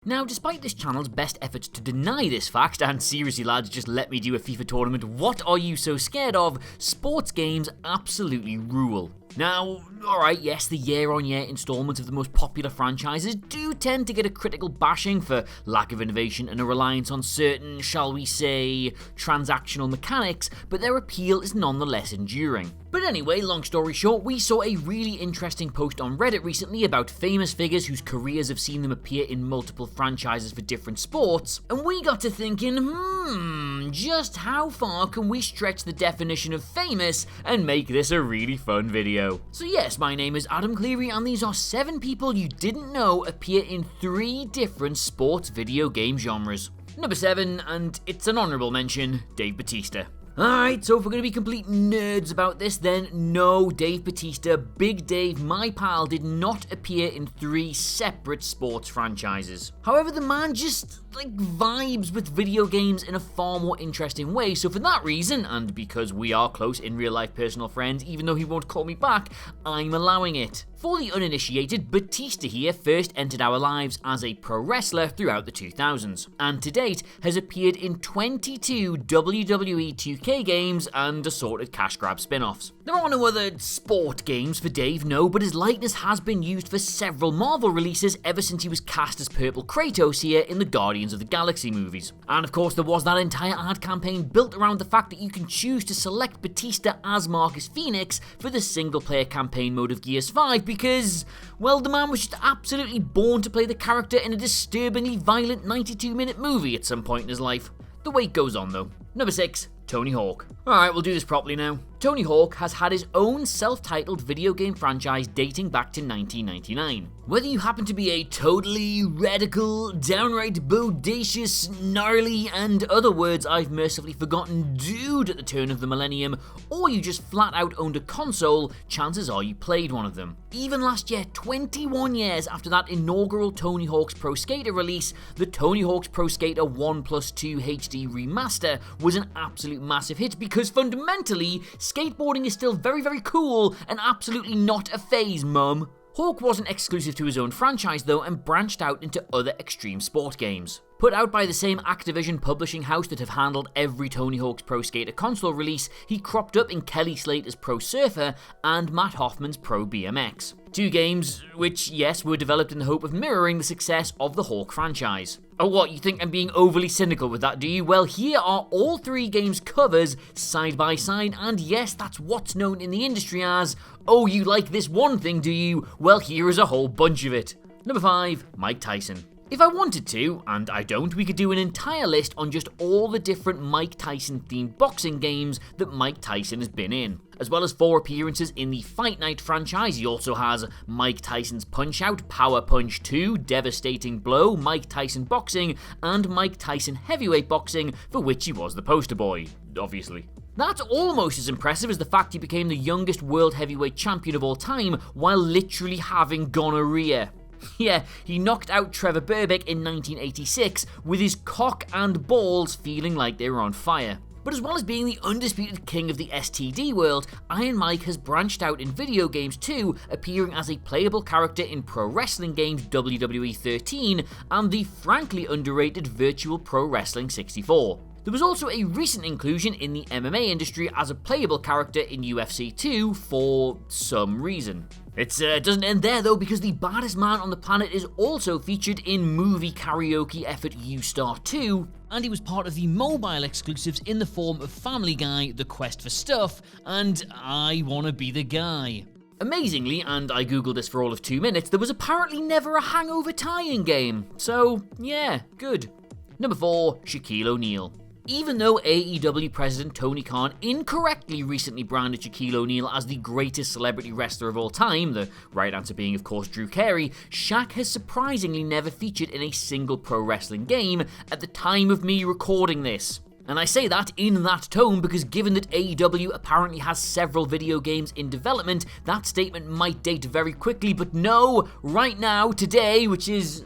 Now, despite this channel's best efforts to deny this fact, and seriously lads, just let me do a FIFA tournament, what are you so scared of? Sports games absolutely rule. Now, alright, yes, the year-on-year installments of the most popular franchises do tend to get a critical bashing for lack of innovation and a reliance on certain, shall we say, transactional mechanics, but their appeal is nonetheless enduring. But anyway, long story short, we saw a really interesting post on Reddit recently about famous figures whose careers have seen them appear in multiple franchises for different sports, and we got to thinking, just how far can we stretch the definition of famous and make this a really fun video? So yes, my name is Adam Cleary, and these are 7 people you didn't know appear in 3 different sports video game genres. Number 7, and it's an honourable mention, Dave Bautista. Alright, so if we're going to be complete nerds about this, then no, Dave Bautista, Big Dave, my pal, did not appear in 3 separate sports franchises. However, the man just, vibes with video games in a far more interesting way, so for that reason, and because we are close in real life personal friends, even though he won't call me back, I'm allowing it. For the uninitiated, Bautista here first entered our lives as a pro wrestler throughout the 2000s, and to date has appeared in 22 WWE 2K games and assorted cash grab spin-offs. There are no other sport games for Dave, no, but his likeness has been used for several Marvel releases ever since he was cast as Purple Kratos here in the Guardians of the Galaxy movies. And of course there was that entire ad campaign built around the fact that you can choose to select Bautista as Marcus Phoenix for the single player campaign mode of Gears 5 because, well, the man was just absolutely born to play the character in a disturbingly violent 92-minute movie at some point in his life. The wait goes on though. Number 6, Tony Hawk. Alright, we'll do this properly now. Tony Hawk has had his own self-titled video game franchise dating back to 1999. Whether you happen to be a totally radical, downright bodacious, gnarly, and other words I've mercifully forgotten dude at the turn of the millennium, or you just flat out owned a console, chances are you played one of them. Even last year, 21 years after that inaugural Tony Hawk's Pro Skater release, the Tony Hawk's Pro Skater 1+2 HD remaster was an absolute massive hit because fundamentally, skateboarding is still very, very cool and absolutely not a phase, mum. Hawk wasn't exclusive to his own franchise though and branched out into other extreme sport games. Put out by the same Activision publishing house that have handled every Tony Hawk's Pro Skater console release, he cropped up in Kelly Slater's Pro Surfer and Matt Hoffman's Pro BMX. 2 games which, yes, were developed in the hope of mirroring the success of the Hawk franchise. Oh what, you think I'm being overly cynical with that, do you? Well, here are all 3 games' covers side by side, and yes, that's what's known in the industry as, oh, you like this one thing, do you? Well, here is a whole bunch of it. Number 5, Mike Tyson. If I wanted to, and I don't, we could do an entire list on just all the different Mike Tyson-themed boxing games that Mike Tyson has been in. As well as 4 appearances in the Fight Night franchise, he also has Mike Tyson's Punch-Out, Power Punch 2, Devastating Blow, Mike Tyson Boxing, and Mike Tyson Heavyweight Boxing, for which he was the poster boy, obviously. That's almost as impressive as the fact he became the youngest world heavyweight champion of all time while literally having gonorrhea. Yeah, he knocked out Trevor Berbick in 1986 with his cock and balls feeling like they were on fire. But as well as being the undisputed king of the STD world, Iron Mike has branched out in video games too, appearing as a playable character in pro wrestling games WWE 13 and the frankly underrated Virtual Pro Wrestling 64. There was also a recent inclusion in the MMA industry as a playable character in UFC 2 for some reason. It doesn't end there though, because the baddest man on the planet is also featured in movie karaoke effort U-Star 2, and he was part of the mobile exclusives in the form of Family Guy, The Quest for Stuff, and I Wanna Be the Guy. Amazingly, and I googled this for all of 2 minutes, there was apparently never a Hangover tie-in game, so yeah, good. Number 4, Shaquille O'Neal. Even though AEW President Tony Khan incorrectly recently branded Shaquille O'Neal as the greatest celebrity wrestler of all time, the right answer being of course Drew Carey, Shaq has surprisingly never featured in a single pro wrestling game at the time of me recording this. And I say that in that tone because given that AEW apparently has several video games in development, that statement might date very quickly, but no, right now, today, which is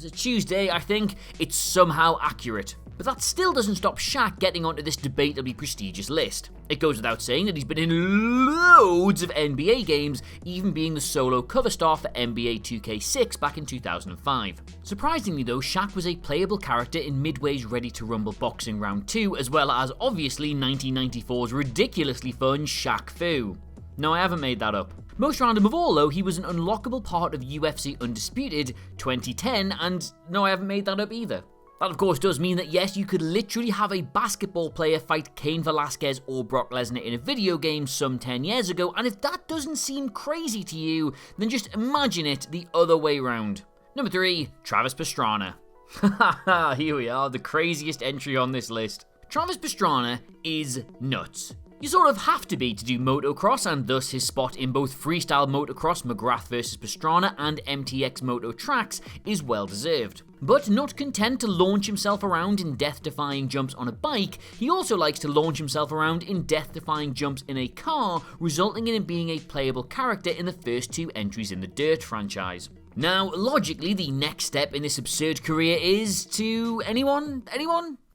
a Tuesday, I think, it's somehow accurate. But that still doesn't stop Shaq getting onto this debatably prestigious list. It goes without saying that he's been in loads of NBA games, even being the solo cover star for NBA 2K6 back in 2005. Surprisingly though, Shaq was a playable character in Midway's Ready to Rumble Boxing Round 2, as well as obviously 1994's ridiculously fun Shaq Fu. No, I haven't made that up. Most random of all though, he was an unlockable part of UFC Undisputed 2010, and no, I haven't made that up either. That of course does mean that yes, you could literally have a basketball player fight Cain Velasquez or Brock Lesnar in a video game some 10 years ago, and if that doesn't seem crazy to you, then just imagine it the other way round. Number 3, Travis Pastrana. Haha, here we are, the craziest entry on this list. Travis Pastrana is nuts. You sort of have to be to do motocross, and thus his spot in both freestyle motocross McGrath vs Pastrana and MTX Moto Tracks is well deserved. But not content to launch himself around in death-defying jumps on a bike, he also likes to launch himself around in death-defying jumps in a car, resulting in him being a playable character in the first 2 entries in the Dirt franchise. Now, logically, the next step in this absurd career is to... Anyone?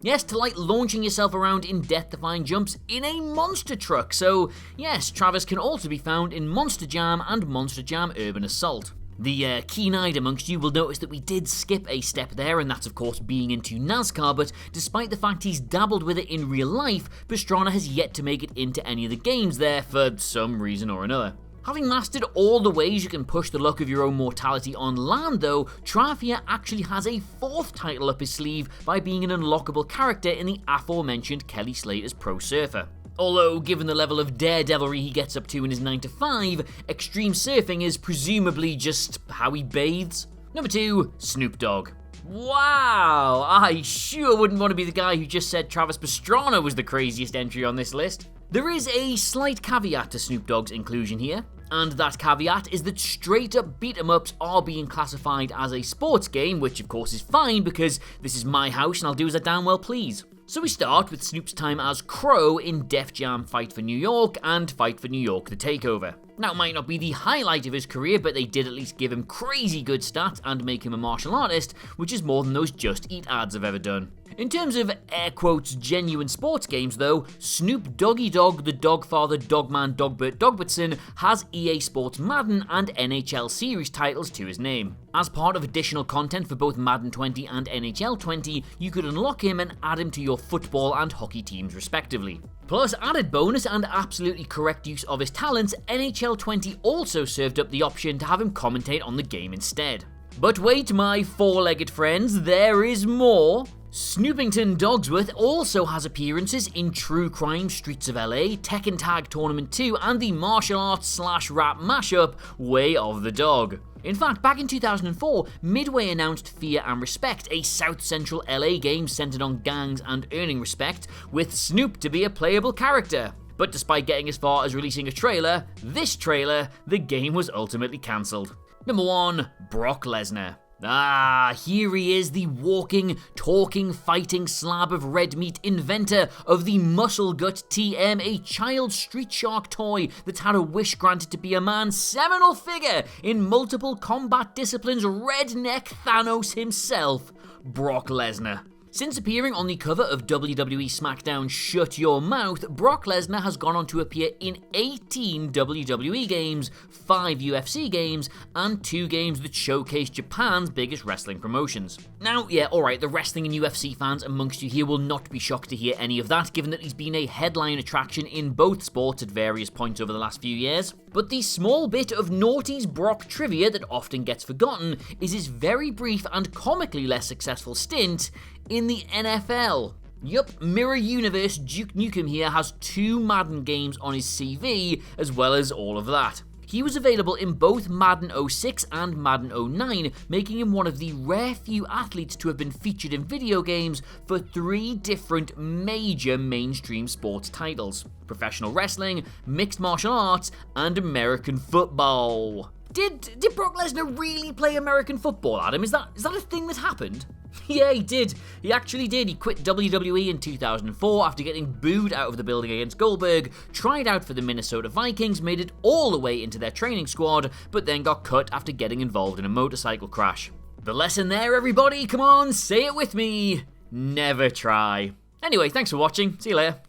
Yes, to like launching yourself around in death-defying jumps in a monster truck. So, yes, Travis can also be found in Monster Jam and Monster Jam Urban Assault. The keen-eyed amongst you will notice that we did skip a step there, and that's of course being into NASCAR, but despite the fact he's dabbled with it in real life, Pastrana has yet to make it into any of the games there for some reason or another. Having mastered all the ways you can push the luck of your own mortality on land though, Trav here actually has a 4th title up his sleeve by being an unlockable character in the aforementioned Kelly Slater's Pro Surfer. Although, given the level of daredevilry he gets up to in his 9-to-5, extreme surfing is presumably just how he bathes. Number 2, Snoop Dogg. Wow, I sure wouldn't want to be the guy who just said Travis Pastrana was the craziest entry on this list. There is a slight caveat to Snoop Dogg's inclusion here, and that caveat is that straight-up beat-em-ups are being classified as a sports game, which of course is fine because this is my house and I'll do as I damn well please. So we start with Snoop's time as Crow in Def Jam Fight for New York and Fight for New York The Takeover. Now, it might not be the highlight of his career, but they did at least give him crazy good stats and make him a martial artist, which is more than those Just Eat ads have ever done. In terms of air quotes genuine sports games though, Snoop Doggy Dogg, the Dogfather, Dogman, Dogbert, Dogbertson has EA Sports Madden and NHL series titles to his name. As part of additional content for both Madden 20 and NHL 20, you could unlock him and add him to your football and hockey teams respectively. Plus, added bonus and absolutely correct use of his talents, NHL 20 also served up the option to have him commentate on the game instead. But wait, my 4-legged friends, there is more! Snoopington Dogsworth also has appearances in True Crime Streets of LA, Tekken Tag Tournament 2, and the martial arts / rap mashup Way of the Dog. In fact, back in 2004, Midway announced Fear and Respect, a South Central LA game centered on gangs and earning respect, with Snoop to be a playable character. But despite getting as far as releasing a trailer, the game was ultimately cancelled. Number 1, Brock Lesnar. Here he is, the walking, talking, fighting slab of red meat, inventor of the Muscle Gut TM, a child Street Shark toy that's had a wish granted to be a man's seminal figure in multiple combat disciplines, redneck Thanos himself, Brock Lesnar. Since appearing on the cover of WWE SmackDown Shut Your Mouth, Brock Lesnar has gone on to appear in 18 WWE games, 5 UFC games, and 2 games that showcase Japan's biggest wrestling promotions. Now, yeah, alright, the wrestling and UFC fans amongst you here will not be shocked to hear any of that, given that he's been a headline attraction in both sports at various points over the last few years. But the small bit of naughty's Brock trivia that often gets forgotten is his very brief and comically less successful stint in the NFL. Yup, Mirror Universe Duke Nukem here has 2 Madden games on his CV, as well as all of that. He was available in both Madden 06 and Madden 09, making him one of the rare few athletes to have been featured in video games for 3 different major mainstream sports titles: professional wrestling, mixed martial arts, and American football. Did Brock Lesnar really play American football, Adam? Is that a thing that happened? Yeah, he did. He actually did. He quit WWE in 2004 after getting booed out of the building against Goldberg, tried out for the Minnesota Vikings, made it all the way into their training squad, but then got cut after getting involved in a motorcycle crash. The lesson there, everybody, come on, say it with me. Never try. Anyway, thanks for watching. See you later.